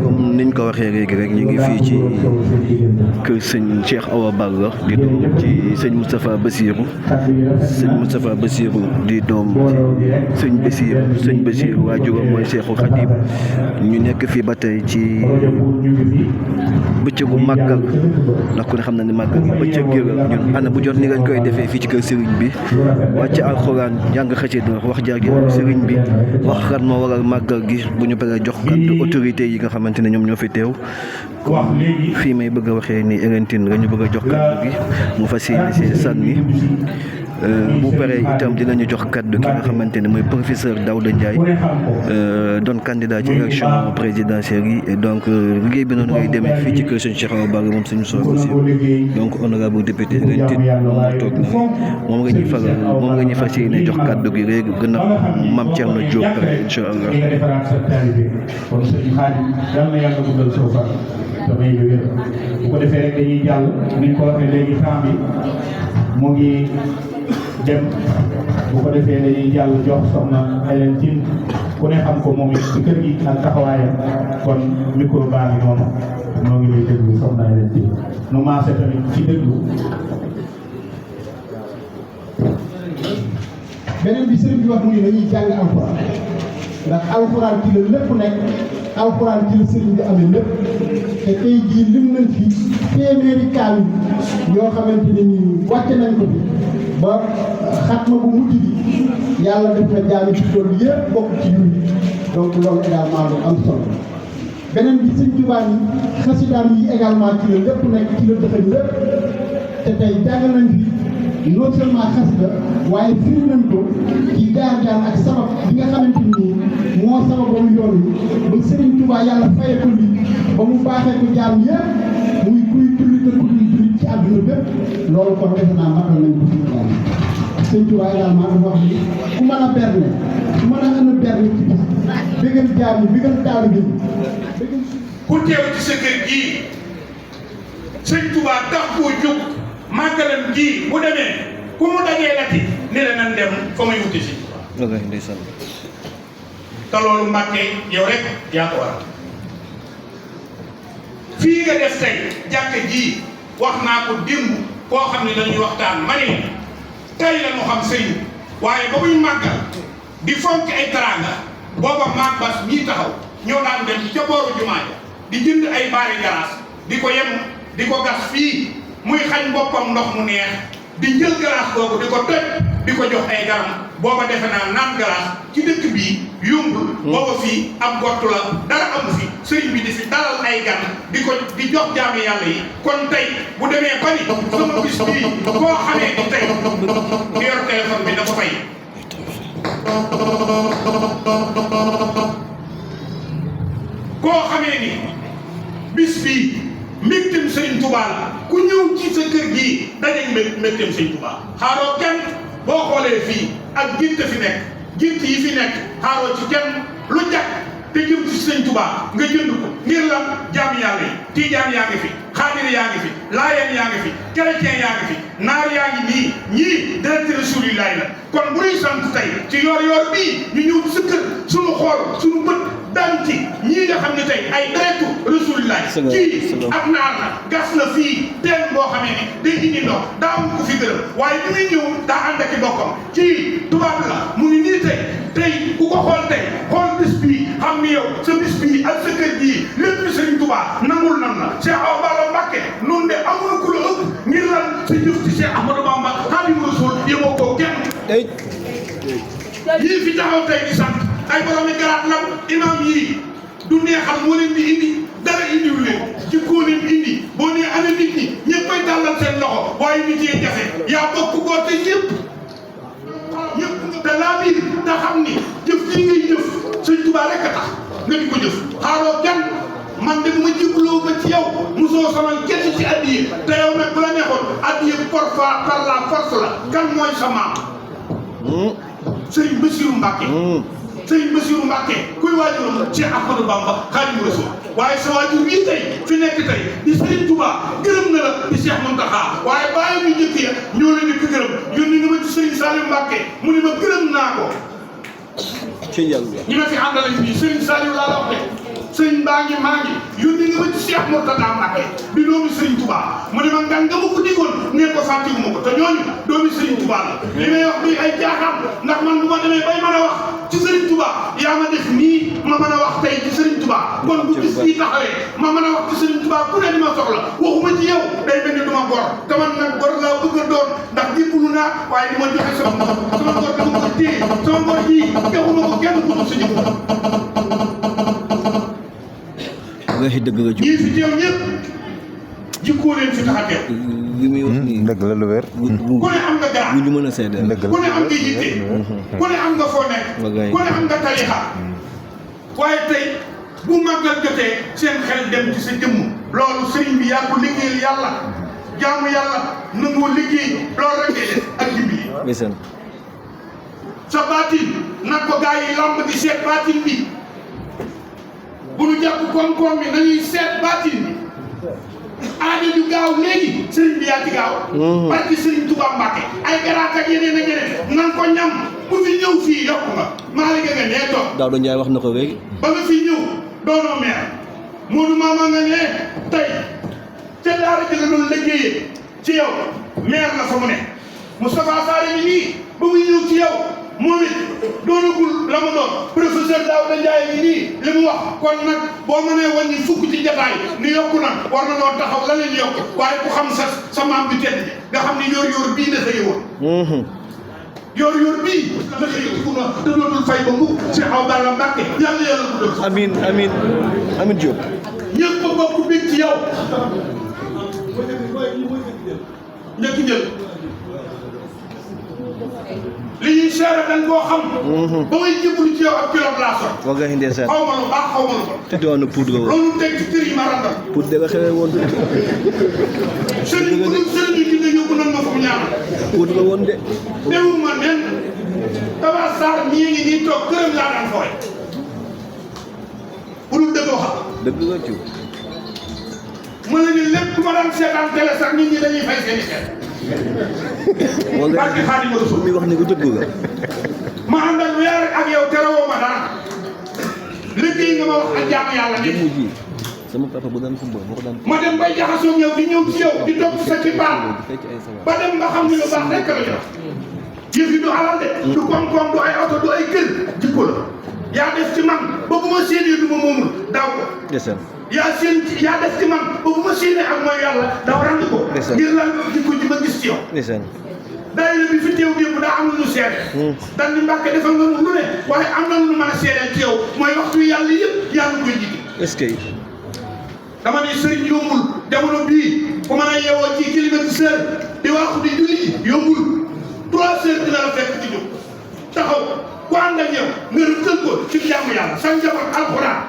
comme niñ ko waxee léegi rek ñu ngi fii ci kër sëñ Cheikh Awa Balla di doom ci sëñ Moustapha Bassirou di doom ci sëñ Bassirou waajuram mooy Cheikhul Khadim ñu nekk fii ba tey ci bëccëgu màggal ndax ku ne xam na ni màggal bëccëg gi ñun ana bu jot ni lañ koy defee fii ci kër sëriñ bi wàcc alxuraan jàng xasida wax jaagi sëriñ bi wax kan moo waral màggal gi bu ñu paree jox kàddu autorité yi nga xamante ne ñoom ñoo fi teew fii may bëgg a waxee ni Elentine la ñu bëgg a jox kàddu gi mu fas yéene si sànni bu paree itam dinañu jox kàddu ki nga xamante ne mooy professeur Daouda Ndiaye doon candidat ci élection présidentielle yi et donc liggéey bi noonu ngay demee fii ci kër sëñ Cheikh Awa Balla moom suñu soxla aussi donc honorable député Elentine moom moo toog na moom nga ñuy fas yéene jox kàddu gi léegi gën a Mame Thierno Diop pare incha allah. bu ko defee rek dañuy jàll ni ko waxee léegi temps bi mu ngi dem bu ko defee dañuy jàll jox soxna Elentine ku ne xam ko moom it ci kër gi ak taxawaayam kon micro baa ngi noonu moo ngi lay déglu soxna Elentine nu maase tamit ci déglu. beneen bi sëriñ bi wax mu ne dañuy jàng alxuraan ndax alxuraan ci la lépp nekk alxuraan ci la sëriñ bi amee lépp te tey jii lim nañ fi téeméeri kaamil yoo xamante ne nii wàcce nañ ko fi ba xatma bu mujj bi yàlla def na jaami ci tool yëpp bokk ci ñun donc loolu également lu am solo beneen bi sëñ Tuubaa yi xasidaam yi également ci la lépp nekk ci la dëxëñ lépp te tey jàng nañ fi non seulement xasida waaye firi nañ ko ci jaar-jaar ak sabab bi nga xamante ni moo sababoon yoon wi ba Serigne Touba yàlla faye ko li ba mu baaxee ko jaam yëpp muy kuy jullit ak ku dul jullit ci àdduna bépp loolu kon defe naa matal nañ ko fi jaam Serigne Touba également dafa wax ni ku mën a berne ku mën a ënn berne ci bis bégal jaam yi bégal taalibe bi ku teew ci sa kër gii Serigne Touba tax koo jóg màggalam ji bu demee ku mu dajee lati ni la nan dem fa muy wuti si te loolu Mbàkke yow rek yaa ko waral fii nga def tey jàkk ji wax naa ko démb koo xam ne dañuy waxtaan ma ne tey la ñu xam sëñ waaye ba muy màggal di fonk ay teraanga booba maag bas ñii taxaw ñoo daan dem ca booru jumaa ja di jënd ay baari galaas di ko yem di ko gas fii muy xañ boppam ndox mu neex di jël galaas boobu di ko toj di ko jox ay garam booba defe naa naan galaas ci dëkk bii yombul booba fii am gott la dara amu fi sëriñ bi di fi dalal ay gan di jox jaami yàlla yi kon tey bu demee bari sama bis bii koo xamee ni tey di yor téléphone bi dafa fay koo xamee ni bis bii mbégteem Sëriñ Tuubaa la ku ñëw ci sa kër gii dañuy mbégteem Sëriñ Tuubaa xaaroo kenn boo xoolee fii ak gént fi nekk gént yi fi nekk xaaroo ci kenn lu jàkk te jëm ci Sëriñ Tuubaa nga jënd ko ngir la jaam yàlla yi tiijaan yaa ngi fi xaadir yaa ngi fi laayeen yaa ngi fi chrétien yaa ngi fi naar yaa ngi nii ñii direct Rasulillahi la kon bu ñuy sant tey ci yor bii ñu ñëw sa kër suñu xool suñu bët daan ci ñii nga xam ne tey ay deretu Rasulullah kii ak naar la gas na fii teen boo xamee ni day indi ndox daa am ko fi gërëm waaye bi muy ñëw daa ànd ak i bokkam kii tubaab la mu ngi nii tey ku ko xool tey xool bis bii xam ni yow sa bis bii ak sa kër gii lépp bi Sëriñ Tuubaa nangul nan la Cheikh Awa Balla Mbacké noonu de amul ku la ëpp ngir lan sa jëf ci Cheikh Ahmadou Bamba Xaadimu Rasuul yemoo ko kenn yii fi taxaw tey di sant ay borom garaat lan imam yii du neexal moo leen di indi dara indiwu leen ci koo leen indi boo nee ana nit ñi ñëppay tàllal seen loxo waaye nit yee jafe yaa bokk goote ñëpp te laa biir te xam ni jëf jii ngay jëf Sëñ Tuubaa rek a tax nga di ko jëf xaaroo kenn man de bu ma jébbaloo ba ci yow mosoo samal kenn ci addiye te yow nag bu la neexoon addiye par la force la kan mooy sa maam Sëriñ Bassirou Mbacké Sëriñ Bassirou Mbacké kuy waajuram Cheikh Ahmadou Bamba Xaadimu Rasuul waaye sa waajur bii tey fi nekk tey di Sëriñ Tuubaa gërëm na la di Cheikh Mountakha waaye bàyyi ñu njëkk ya ñoo leen di gërëm yónni na ma ci Sëriñ Saliou Mbacké mu ni ma gërëm naa ko ci yàlla ñi ma fi àndal fii Serigne Saliou laa la wax de Serigne maa ngi yónni nga ma ci Cheikh Mourtada Mbacké di doomi Serigne Touba mu ne ma nga ma ko digoon ne ko fàttiwu ma ko te ñooñu doomi Serigne Touba la li may wax duy ay jaaxam ndax man bu ma demee bay mën a wax ci Serigne Touba yaa ma def nii ma mën a wax tey ci Serigne Touba kon bu bis bii taxawee ma mën a wax ci Serigne Touba ku ne di ma soxla waxuma ci yow day mel ni du ma gor te man nag gor laa bëgg a doon ndax jébbalu naa waaye di ma joxe sama gor dama ko téye sama gor yi joxuma ko kenn ku dul sa jëmm waxi dëgg la ñii fi teew ñëpp jikkoo leen fi tax a teew li muy wax nii dëgg la lu wér. ku ne am nga garab bu ñu mën a seedeel dëgg la ku ne am nga yitte ku ne am nga foo nekk ku ne am nga tarixa waaye tey bu màggal jotee seen xel dem ci sa jëmm loolu sëriñ bi yaa ko liggéeyal yàlla jaamu yàlla nangoo liggéey loolu rek ngay def ak dimbali ndeysaan sa baatin nag ko gaa yi lamb di seet baatin bi bu nu jàpp koom-koom bi nañuy seet baatin bi aajo ju gaaw léegi sëriñ bi yaa ci gaaw barki sëriñ Touba Mbacké ay garaat ak yeneen ak yeneen nan ko ñam ku fi ñëw fii yokk nga maa la nga nee toog Daouda Ndiaye wax na ko léegi ba nga fi ñëw doonoo meer Modou Mama nga ne tey ca daara ji la doon liggéeyee ci yow meer la fa mu ne Moustapha Sarr mi nii ba muy ñëw ci yow moom it doonagul la mu doon professeur Daouda Ndiaye mi nii li mu wax kon nag boo mënee wàññi fukk ci jataay ni yokku na war na noo taxaw la leen yokk waaye ku xam sa maam bi tedd nga xam ni yor bii na sa yëwoon yor bii la sa yëwoon te dootul fay ba mukk Cheikh Awa Balla Mbacké yàlla yàlla ko def amiin amiin amiin Diop ñëpp a bokk bég ci yow njëkk jël li ñuy seere dañ koo xam ba may jébbalu ci yow ak kilo laa sot wallahi ndeysaan xaw ma lu baax xaw ma lu bon te doon na poudre woon loolu teg ci kër yi ma randal poudre la xewee woon sëriñ bu dul sëriñ yi dina yóbbu nan ma fu mu ñaanal poudre woon de déwuma nen Tabax Sarr mii ngi nii toog këram laa daan fooy bu dul dëgg wax dëgg la ci ma ne ni lépp ku ma daan seetaan télé sax nit ñi dañuy fay seen i xel barke Xaadimu Rasuul mi wax ni ko dëgg la ma ànd ak weer ak yow terewoo ma dara liggéey nga ma wax ak jaamu yàlla ni jëmm ji sama papa bu daan football moo ko daan ma dem bay jaxasoo ñëw di ñëw ci yow di topp sa ci baax fecc ay sabar ba dem ba xam ni lu baax rekk la jox yëf yi du alal de du koom-koom du ay oto du ay kër jikko la yaa def ci man ba bu ma séenee du ma moomul daaw ko ndeysaan yaa def ci man ba bu ma séenee ak mooy yàlla daw rand ko ngir lan jikko ji ma gis ci yow ndeysaan daayira bi fi teew démb daa am lu ñu seede dañ ni Mbàkke defal nga nu lu ne waaye am na lu ñu mën a seedeel ci yow mooy waxtu yàlla yëpp yàlla koy jigi est-ce que dama ne sëriñ yombul jamono bii ku mën a yeewoo ci climatiseur di waxu di julli yombul 3 heures dina la fekk ci jóg taxaw ku ànd ak yow nga rëkkal ko ci jàmm yàlla sa njaboot alxuraan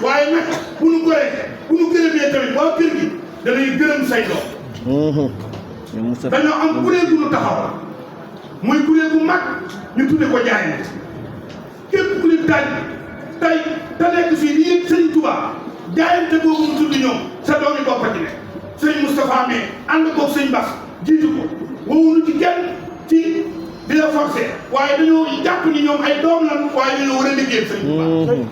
waaye nag bu nu gërëmee tamit waa kër gi danay gërëm say doom dañoo am kuréel bu nu taxaw muy kuréel bu mag ñu tudde ko jaay na képp ku leen daaj tey te nekk fii di yëg Sëriñ Tuubaa jaayante boobu mu tudd ñoom sa doomi bopp ci ne sëñ Moustapha mais ànd koog sëñ Bass jiitu ko wowuñu ci kenn ci di la forcé waaye dañoo jàpp ni ñoom ay doom lan waaye dañoo war a liggéeyal sëñ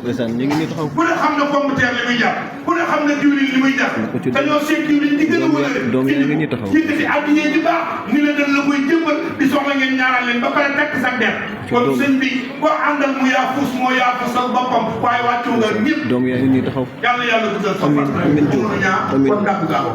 ndeysaan ñu ngi nii taxaw ku ne xam na pomme de terre li muy jàpp ku ne xam na diwlin li muy jàpp dañoo seet diwlin di gën a wëlale doom yaa ngi nii taxaw yëkkati addiyee di baax ni la dañ la koy jëmbal di soxla ngeen ñaanal leen ba pare takk sa der kon sëñ bi koo àndal mu yaa fuus moo yaa fuusal boppam waaye wàccu nga ñëpp doom yaa ngi nii taxaw yàlla yàlla guddal sa amiin amiin Diop amiin kon dàgg gaaw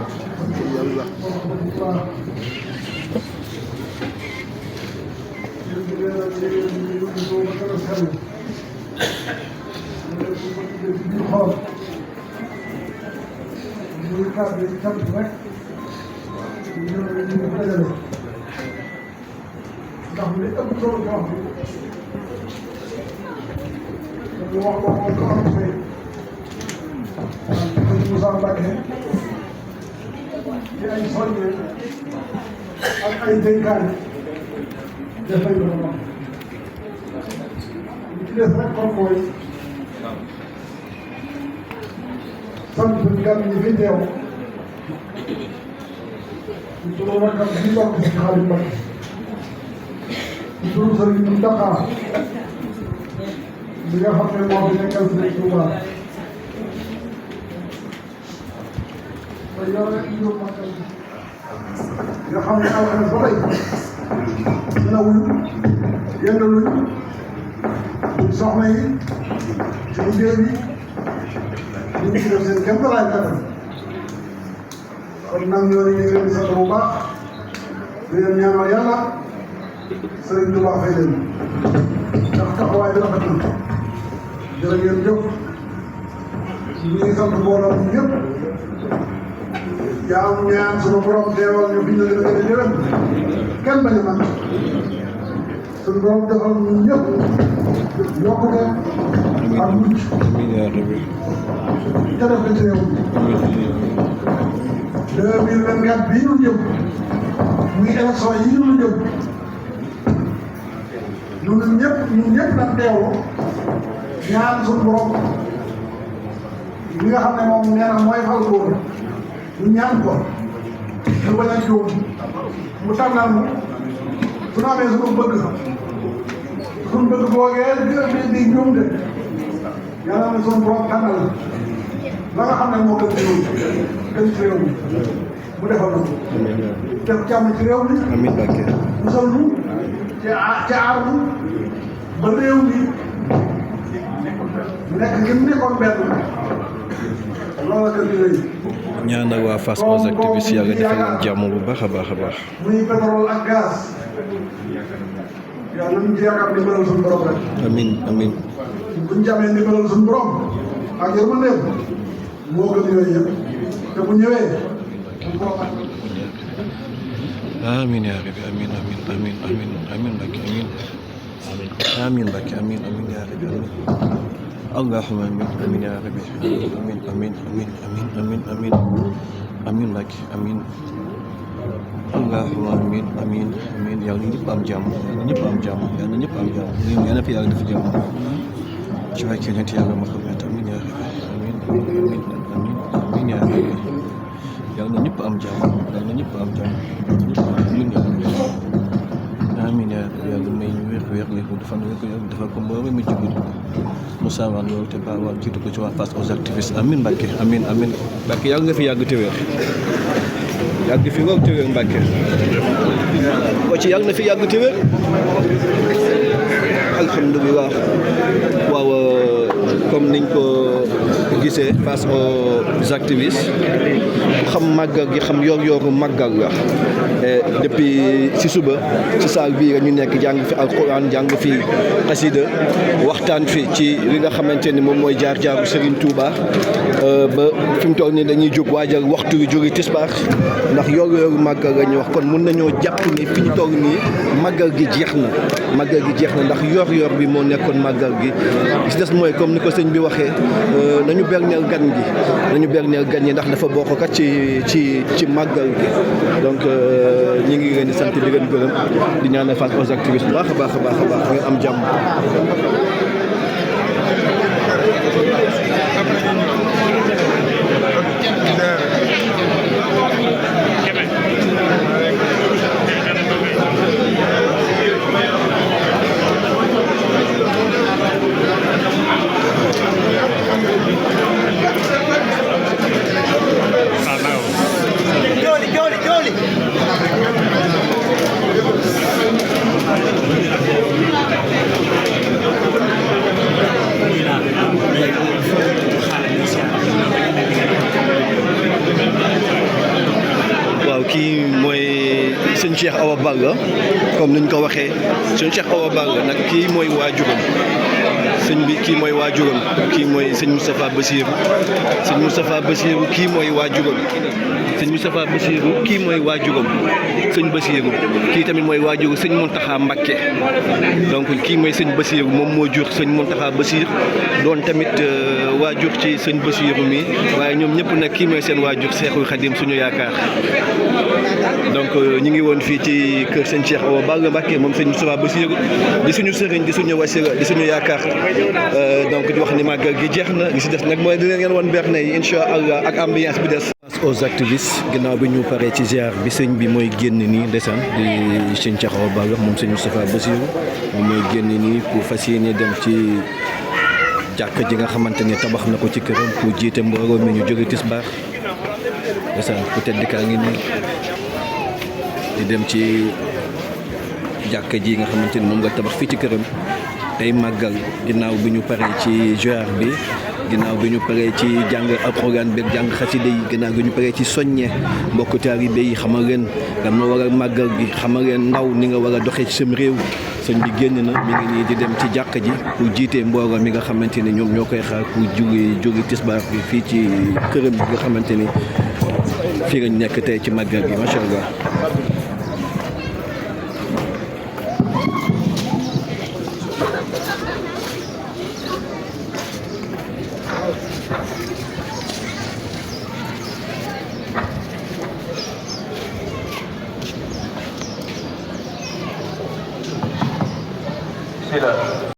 ndax li ëpp solo ci wax bi dañu wax ko moom ko am sëy sëñ Moussa Mbacké ci ay soññe ak ay dénkaane dafay doon wax li ci des rek kon mooy sant gan ñi fi teew ci turu rakkam bi bokk ci Xaadim Mbacké ci turu Sëriñ Mountakha bi nga xam ne moo fi nekkal Sëriñ Tuuba te yore ñu magal nga xam ne alxames ba tey nelawuñu yëngaluñu soxna yi ci liggéey bi ñu ngi ci def seen kéem tolluwaay kattan kon nag ñooñu ñu ngi leen di sant bu baax di leen ñaanal yàlla Sëriñ Tuuba fay leen ndax taxawaay bi rafet na jërë ngeen jëf ñu ngi sant mbooloo mi ñëpp yaa am ñaan sunu borom teewal ñu fi ñu leen gën a jërëm kenn bañ a mën sunu borom defal ñu ñëpp yokkute ak mucc te def ko ci réew mi 2024 bii ñu jëm muy élection yi ñu jëm ñun ñëpp nag teewlu ñaan suñu borom li nga xam ne moom nee na mooy fal góor ñu ñaan ko ñu bañ a juum mu tànnal mu su ñu amee suñu bëgg boogee di juum de yàlla na suñu borom tànnal la nga xam ne moo gën ci réew mi mu defal na def jàmm ci réew mi amiin Mbacke musal ñu ci aar ñu ba réew mi nekk gi mu nekkoon benn loola gën di rëy ñaanal waa Fass aux activistes yàlla defal leen jàmm bu baax a baax a baax. muy pétrole ak gaz yàlla nañu ci yaakaar ndimbalal suñu borom rek. amiin amiin. buñ ci amee ndimbalal suñu borom ak yërmandeem moo gën yooyu yëpp te bu ñëwee amiin yaa rabbi amiin amiin amiin amiin amiin Mbacke amiin amiin Mbacke amiin amiin yaa rabbi amiin allahumma amiin amiin yaa rabbi amiin amiin amiin amiin amiin amiin Mbacke amiin allahumma amiin amiin amiin yàlla na ñëpp am jàmm yàlla na ñëpp am jàmm yàlla na ñëpp am jàmm yàlla na fi yàlla def jàmm ci wàcce ñetti yàlla Muhammad amiin yaa rabbi amiin amiin amiin amiin yaa rabbi yàlla na ñëpp am jàmm yàlla na ñëpp am jàmm amiin yaa rabbi amiin yaa rabbi yàlla may ñu wér li ko defal ko yàlla defal ko mbooloo mi jublu Moussa Wane loolu te baawal jiitu ko ci waa Fass aux activistes amiin Mbacke amiin amiin Mbacke yàlla nga fi yàgg te wér yàgg fi loolu te wér Mbacke ko ci yàlla na fi yàgg te wér alhamdulilah waaw comme niñ ko gisee Fass aux activistes xam màggal gi xam yor-yoru màggal la depuis si suba ci saal bii la ñu nekk jàng fi alquran jàng fi xasida waxtaan fi ci li nga xamante ni moom mooy jaar-jaaru Serigne Touba ba fi mu toll nii dañuy jóg waajal waxtu wi jóge tisbaar ndax yor-yoru màggal la ñu wax kon mun nañoo jàpp ni fi ñu toll nii màggal gi jeex na ndax yor-yor bi moo nekkoon màggal gi gis des mooy comme ni ko sëñ bi waxee nañu berneel gan ñi ndax dafa bokk kat ci màggal gi donc ñi ngi leen di sant di leen gërëm di ñaanal Fass aux activistes bu baax a baax a baax a baax ngeen am jàmm. waaw kii mooy sëñ Cheikh Awa Balla comme niñ ko waxee sëñ Cheikh Awa Balla nag kii mooy waajuram sëñ bi kii mooy waajuram kii mooy sëñ Moustapha Bassirou sëñ Moustapha Bassirou kii mooy waajuram sëñ Moustapha Bassirou kii mooy waajuram sëñ Bassirou kii tamit mooy waajuru sëñ Mountakha Mbacké donc kii mooy sëñ Bassirou moom moo jur sëñ Mountakha Bassir doon tamit waajur ci sëñ Bassirou mi waaye ñoom ñëpp nag kii mooy seen waajur Cheikhul Khadim suñu yaakaar donc ñu ngi woon fii ci kër sëñ Cheikh Awa Balla Mbacké moom sëñ Moustapha Bassirou di suñu sëriñ di suñu wasila di suñu yaakaar donc di wax ni màggal gi jeex na li si des nag mooy dina ngeen woon berne yi incha allah ak ambiance bi des. Fass aux activistes ginnaaw bi ñu paree ci ziar bi sëñ bi mooy génn nii ndeysaan di sëñ Cheikh Awa Balla moom sëñ Moustapha Bassirou moom mooy génn nii pour fas yéene dem ci jàkk ji nga xamante ni tabax na ko ci këram pour jiite mbooloo mi ñu jóge tisbaar ndeysaan ku tedd kaa ngi nii di dem ci jàkk ji nga xamante ni moom nga tabax fii ci këram tey màggal ginnaaw bi ñu paree ci ziar bi ginnaaw bi ñu paree ci jàng alxuraan beeg jàng xasida yi ginnaaw bi ñu paree ci soññe mbokk taalibe yi xamal leen lan moo war a màggal gi xamal leen ndaw ni nga war a doxee ci sam réew sëñ bi génn na mi ngi nii di dem ci jàkk ji pour jiite mbooloo mi nga xamante ni ñoom ñoo koy xaar pour jóge tisbaar bi fii ci këram bi nga xamante ni fii lañ nekk tey ci màggal gi macha allah.